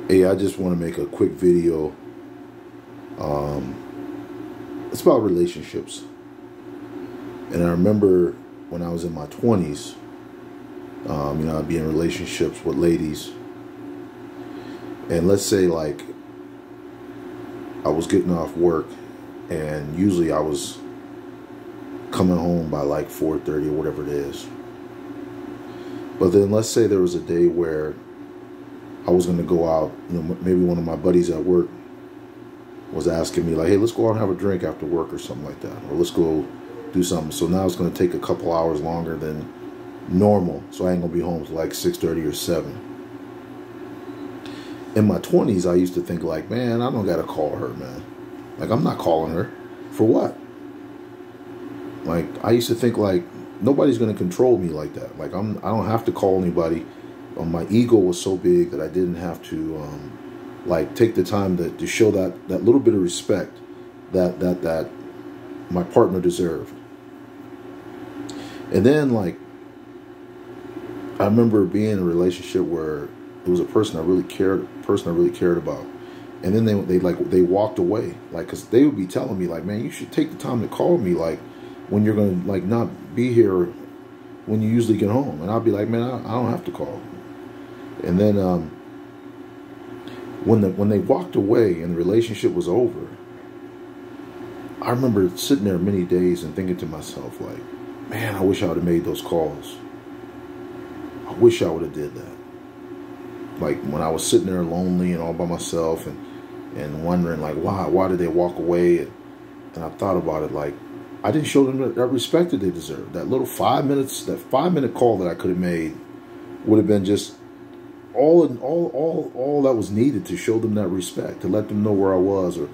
Hey, I just want to make a quick video. It's about relationships. And I remember when I was in my 20s, I'd be in relationships with ladies. And let's say, like, I was getting off work, and usually I was coming home by like 4:30 or whatever it is. But then let's say there was a day where I was going to go out, maybe one of my buddies at work was asking me like, hey, let's go out and have a drink after work or something like that. Or let's go do something. So now it's going to take a couple hours longer than normal. So I ain't going to be home till like 6:30 or 7. In my 20s, I used to think like, man, I don't got to call her, man. Like, I'm not calling her. For what? Like, I used to think like, nobody's going to control me like that. Like, I don't have to call anybody. My ego was so big that I didn't have to like take the time to show that little bit of respect that my partner deserved. And then, like, I remember being in a relationship where it was a person I really cared about, and then they walked away, like, because they would be telling me like, man, you should take the time to call me, like, when you're gonna like not be here when you usually get home. And I'll be like, man, I don't have to call. And then when they walked away and the relationship was over, I remember sitting there many days and thinking to myself like, man, I wish I would have made those calls. I wish I would have did that. Like, when I was sitting there lonely and all by myself and wondering like, why did they walk away? And I thought about it, like, I didn't show them that respect that they deserved. That little 5 minutes, that 5-minute call that I could have made would have been just all that was needed to show them that respect, to let them know where I was, or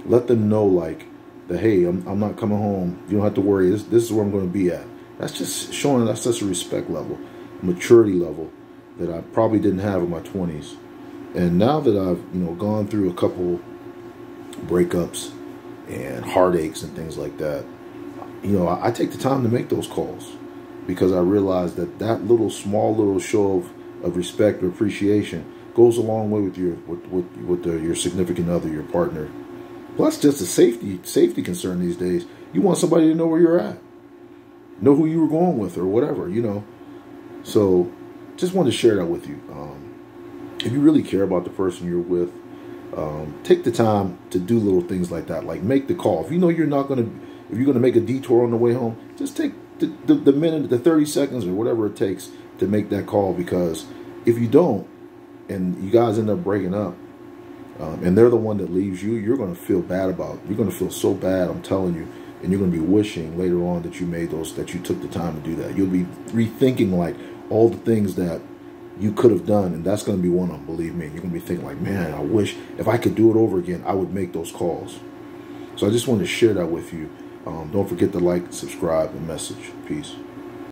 let them know like that, hey, I'm not coming home. You don't have to worry. This is where I'm going to be at. That's just showing. That's just a respect level, a maturity level that I probably didn't have in my 20s. And now that I've gone through a couple breakups and heartaches and things like that, I take the time to make those calls, because I realize that little show of respect or appreciation goes a long way with your significant other, your partner. Plus, just a safety concern these days. You want somebody to know where you're at, know who you were going with, or whatever, So, just wanted to share that with you. If you really care about the person you're with, take the time to do little things like that. Like, make the call. If you know if you're going to make a detour on the way home, just take the minute, the 30 seconds or whatever it takes to make that call. Because if you don't, and you guys end up breaking up, and they're the one that leaves you, you're going to feel bad about it. You're going to feel so bad, I'm telling you. And you're going to be wishing later on that you took the time to do that. You'll be rethinking like all the things that you could have done, and that's going to be one of them, believe me. You're going to be thinking like, man, I wish if I could do it over again, I would make those calls. So I just wanted to share that with you. Don't forget to like, subscribe, and message. Peace.